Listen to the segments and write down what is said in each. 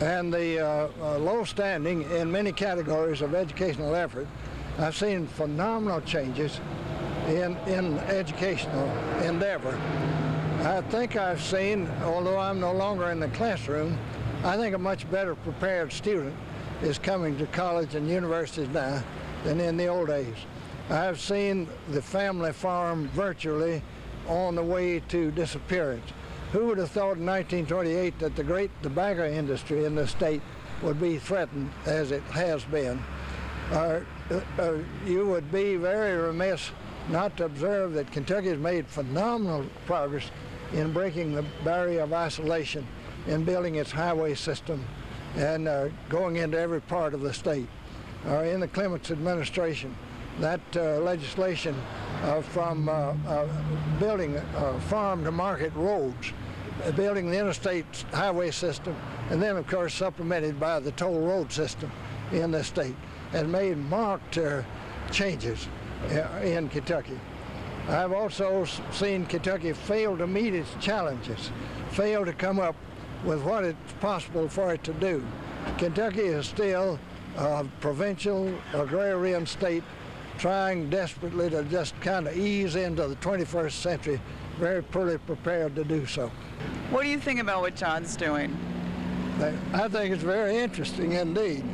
and the low standing in many categories of educational effort, I've seen phenomenal changes in educational endeavor. I think I've seen, although I'm no longer in the classroom, I think a much better prepared student is coming to college and universities now than in the old days. I've seen the family farm virtually on the way to disappearance. Who would have thought in 1928 that the great tobacco industry in the state would be threatened as it has been? You would be very remiss not to observe that Kentucky has made phenomenal progress in breaking the barrier of isolation, in building its highway system, and going into every part of the state. In the Clements administration, that legislation from building farm-to-market roads, building the interstate highway system, and then, of course, supplemented by the toll road system in the state, has made marked changes in Kentucky. I've also seen Kentucky fail to meet its challenges, fail to come up with what it's possible for it to do. Kentucky is still a provincial agrarian state trying desperately to just kind of ease into the 21st century, very poorly prepared to do so. What do you think about what John's doing? I think it's very interesting indeed.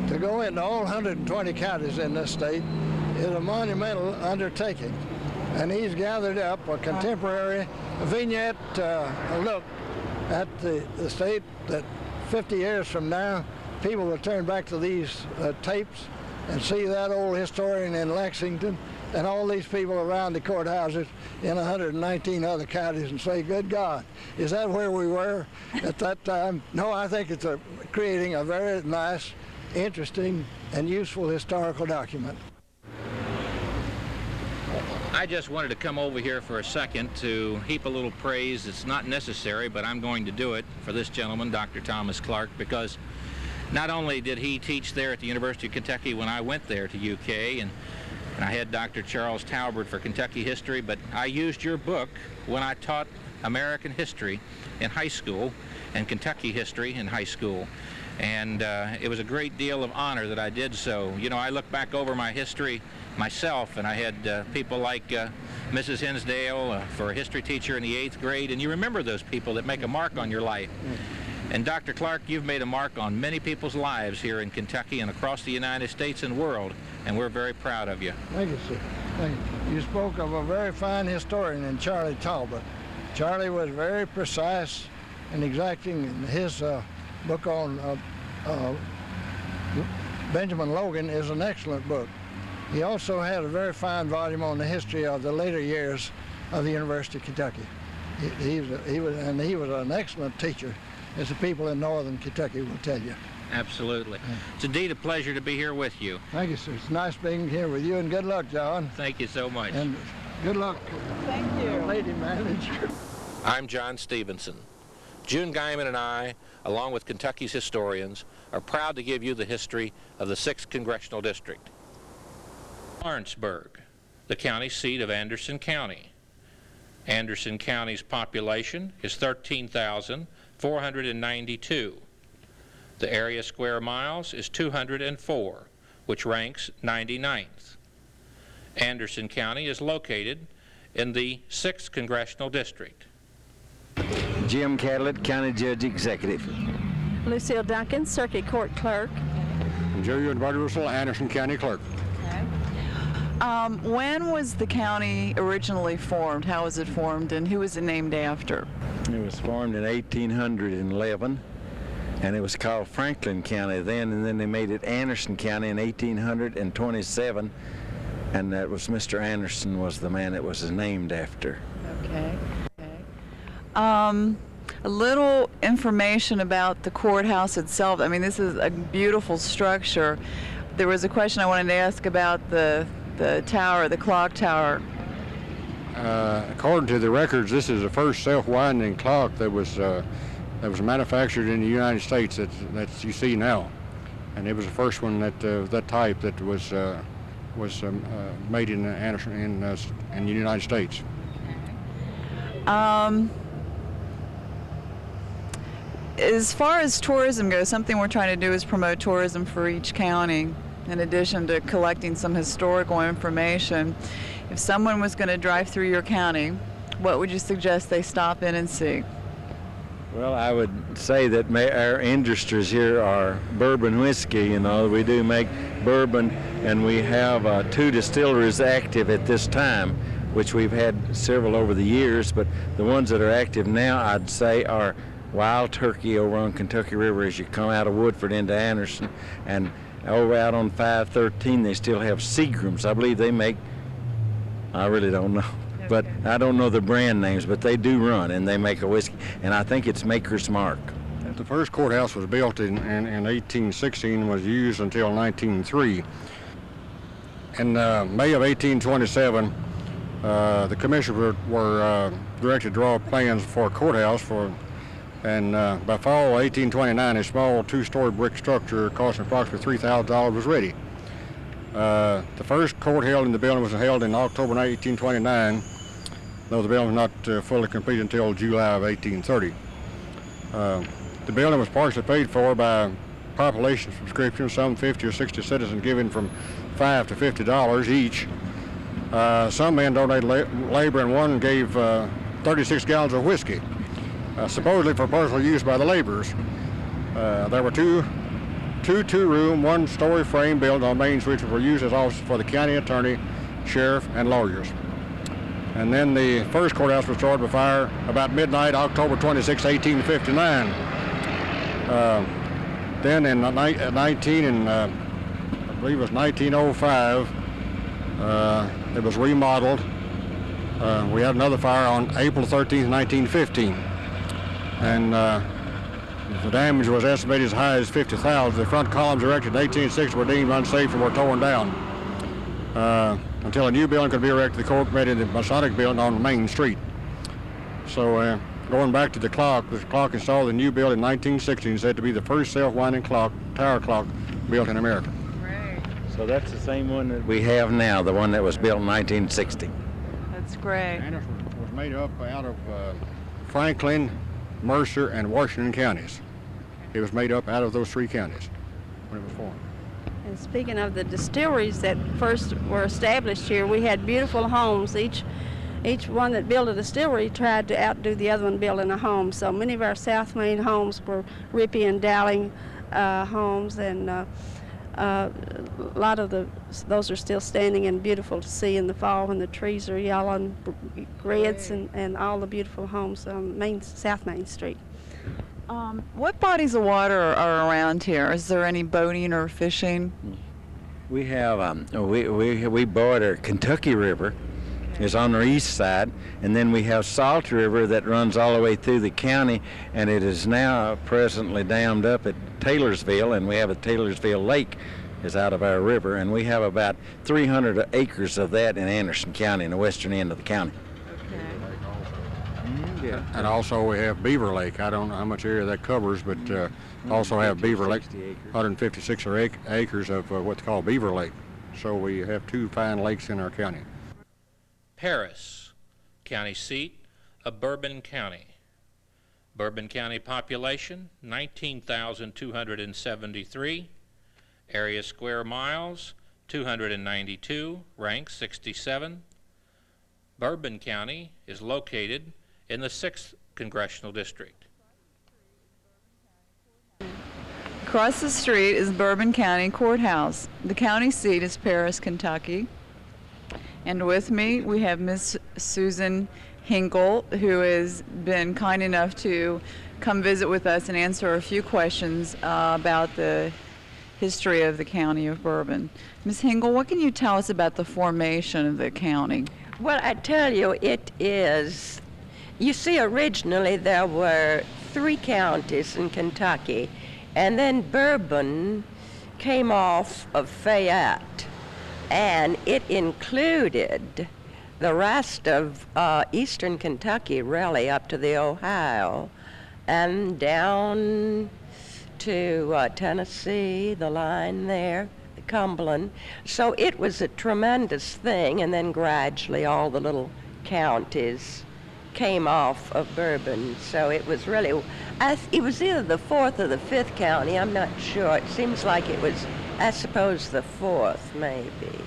To go into all 120 counties in this state is a monumental undertaking. And he's gathered up a contemporary vignette look at the state that 50 years from now, people will turn back to these tapes and see that old historian in Lexington and all these people around the courthouses in 119 other counties and say, good God, is that where we were at that time? No, I think it's creating a very nice, interesting, and useful historical document. I just wanted to come over here for a second to heap a little praise. It's not necessary, but I'm going to do it for this gentleman, Dr. Thomas Clark, because not only did he teach there at the University of Kentucky when I went there to UK, and I had Dr. Charles Talbert for Kentucky history, but I used your book when I taught American history in high school and Kentucky history in high school. And it was a great deal of honor that I did so. You know, I look back over my history myself, and I had people like Mrs. Hinsdale for a history teacher in the 8th grade, and you remember those people that make a mark on your life. And Dr. Clark, you've made a mark on many people's lives here in Kentucky and across the United States and world, and we're very proud of you. Thank you, sir. Thank you. You spoke of a very fine historian in Charlie Talbot. Charlie was very precise and exacting in his book on Benjamin Logan is an excellent book. He also had a very fine volume on the history of the later years of the University of Kentucky. He was an excellent teacher, as the people in northern Kentucky will tell you. Absolutely. It's indeed a pleasure to be here with you. Thank you, sir. It's nice being here with you, and good luck, John. Thank you so much. And good luck. Thank you. Lady manager. I'm John Stevenson. June Guyman and I, along with Kentucky's historians, are proud to give you the history of the 6th Congressional District. Lawrenceburg, the county seat of Anderson County. Anderson County's population is 13,492. The area square miles is 204, which ranks 99th. Anderson County is located in the 6th Congressional District. Jim Catlett, County Judge Executive. Lucille Duncan, Circuit Court Clerk. Jerry Edward Russell, Anderson County Clerk. When was the county originally formed? How was it formed, and who was it named after? It was formed in 1811, and it was called Franklin County then, and then they made it Anderson County in 1827, and that was Mr. Anderson was the man it was named after. Okay. A little information about the courthouse itself. I mean, this is a beautiful structure. There was a question I wanted to ask about the tower, the clock tower. According to the records, this is the first self-winding clock that was manufactured in the United States that you see now, and it was the first one that type that was made in Anderson in the United States. as far as tourism goes, something we're trying to do is promote tourism for each county, in addition to collecting some historical information. If someone was going to drive through your county, what would you suggest they stop in and see? Well, I would say that our industries here are bourbon whiskey. You know, we do make bourbon, and we have 2 distilleries active at this time, which we've had several over the years, but the ones that are active now, I'd say, are Wild Turkey over on Kentucky River as you come out of Woodford into Anderson, and over out on 513 they still have Seagram's. I believe they make, I really don't know, but I don't know the brand names, but they do run and they make a whiskey, and I think it's Maker's Mark. The first courthouse was built in 1816 and was used until 1903. In May of 1827, the commissioners were directed to draw plans for a courthouse and by fall of 1829, a small 2-story brick structure costing approximately $3,000 was ready. The first court held in the building was held in October 1829, though the building was not fully completed until July of 1830. The building was partially paid for by population subscription, some 50 or 60 citizens giving from $5 to $50 each. Some men donated labor, and one gave 36 gallons of whiskey, supposedly for personal use by the laborers. There were two 2-room, 1-story frame buildings on Main Street which were used as offices for the county attorney, sheriff, and lawyers. And then the first courthouse was destroyed by fire about midnight, October 26, 1859. Then in I believe it was 1905, it was remodeled. We had another fire on April 13, 1915. And the damage was estimated as high as 50,000. The front columns erected in 1860 were deemed unsafe and were torn down. Until a new building could be erected, the court made it a Masonic building on Main Street. So going back to the clock installed in the new building in 1960 is said to be the first self-winding tower clock built in America. Great. So that's the same one that we have now, the one that was built in 1960. That's great. Anderson was made up out of Franklin, Mercer, and Washington counties. It was made up out of those 3 counties when it was formed. And speaking of the distilleries that first were established here, we had beautiful homes. Each one that built a distillery tried to outdo the other one building a home. So many of our South Main homes were Rippey and Dowling homes, and a lot of those are still standing and beautiful to see in the fall when the trees are yellow and reds, and all the beautiful homes on South Main Street. What bodies of water are around here? Is there any boating or fishing? We have we border Kentucky River is on the east side, and then we have Salt River that runs all the way through the county, and it is now presently dammed up at Taylorsville, and we have a Taylorsville Lake is out of our river, and we have about 300 acres of that in Anderson County, in the western end of the county. Yeah. And also we have Beaver Lake. I don't know how much area that covers, but also have Beaver Lake, 156 acres of what they call Beaver Lake. So we have 2 fine lakes in our county. Paris, county seat of Bourbon County. Bourbon County population, 19,273. Area square miles, 292. Rank, 67. Bourbon County is located in the 6th Congressional District. Across the street is Bourbon County Courthouse. The county seat is Paris, Kentucky. And with me, we have Miss Susan Hinkle, who has been kind enough to come visit with us and answer a few questions about the history of the county of Bourbon. Ms. Hinkle, what can you tell us about the formation of the county? Well, I tell you, it is, you see, originally there were 3 counties in Kentucky, and then Bourbon came off of Fayette, and it included the rest of eastern Kentucky, really, up to the Ohio, and down to Tennessee, the line there, Cumberland. So it was a tremendous thing, and then gradually all the little counties came off of Bourbon. So it was really, it was either the 4th or the 5th county. I'm not sure. It seems like it was, I suppose, the 4th, maybe.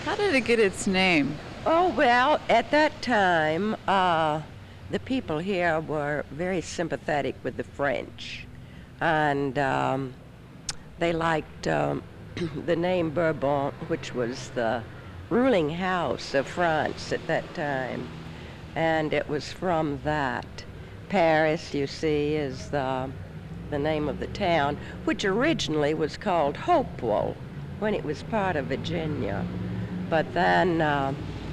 How did it get its name? Oh, well, at that time, the people here were very sympathetic with the French. And they liked the name Bourbon, which was the ruling house of France at that time. And it was from that. Paris, you see, is the name of the town, which originally was called Hopewell when it was part of Virginia. But then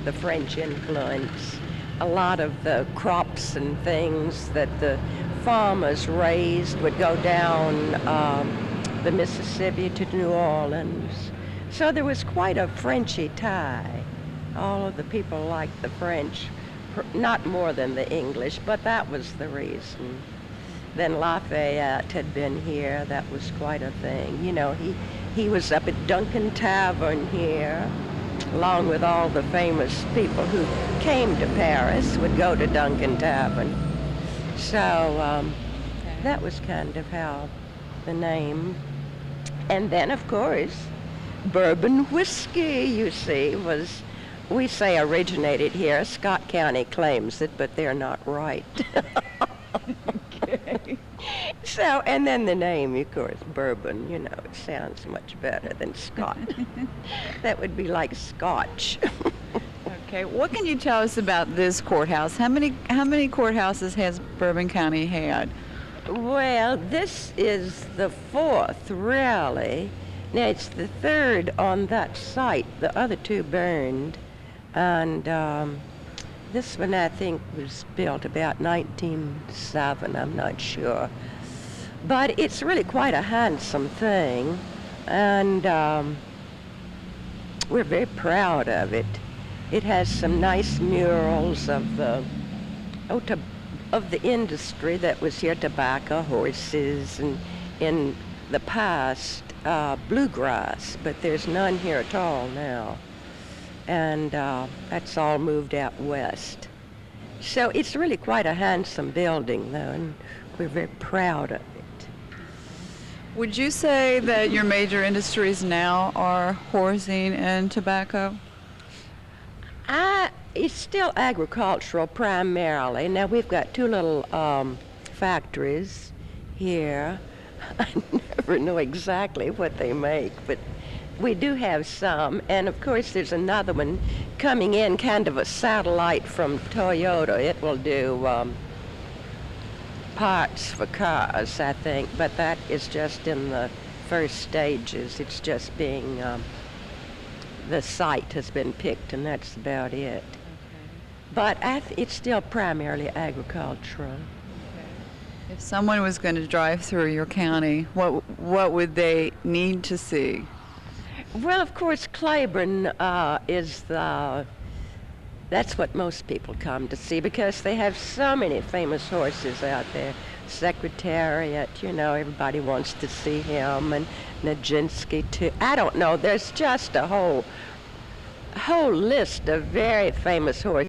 the French influence, a lot of the crops and things that the farmers raised would go down the Mississippi to New Orleans. So there was quite a Frenchy tie. All of the people liked the French, not more than the English, but that was the reason. Then Lafayette had been here. That was quite a thing. You know, he was up at Duncan Tavern here, along with all the famous people who came to Paris would go to Duncan Tavern. So that was kind of how the name. And then, of course, bourbon whiskey, you see, we say originated here. Scott County claims it, but they're not right. Okay. So, and then the name, of course, bourbon, you know, it sounds much better than Scott. That would be like Scotch. Okay, what can you tell us about this courthouse? How many courthouses has Bourbon County had? Well, this is the 4th, really. Now, it's the 3rd on that site. The other 2 burned. And this one, I think, was built about 1907, I'm not sure. But it's really quite a handsome thing. And we're very proud of it. It has some nice murals of the industry that was here, tobacco, horses, and in the past, bluegrass, but there's none here at all now. And that's all moved out west. So it's really quite a handsome building, though, and we're very proud of it. Would you say that your major industries now are horsing and tobacco? It's still agricultural primarily. Now we've got 2 little factories here. I never know exactly what they make, but we do have some. And of course there's another one coming in, kind of a satellite from Toyota. It will do parts for cars, I think, but that is just in the first stages. It's just being, the site has been picked, and that's about it. Okay. But it's still primarily agricultural. Okay. If someone was going to drive through your county, what would they need to see? Well, of course, Claiborne that's what most people come to see, because they have so many famous horses out there. Secretariat, you know, everybody wants to see him, and Nijinsky too. I don't know, there's just a whole list of very famous horses.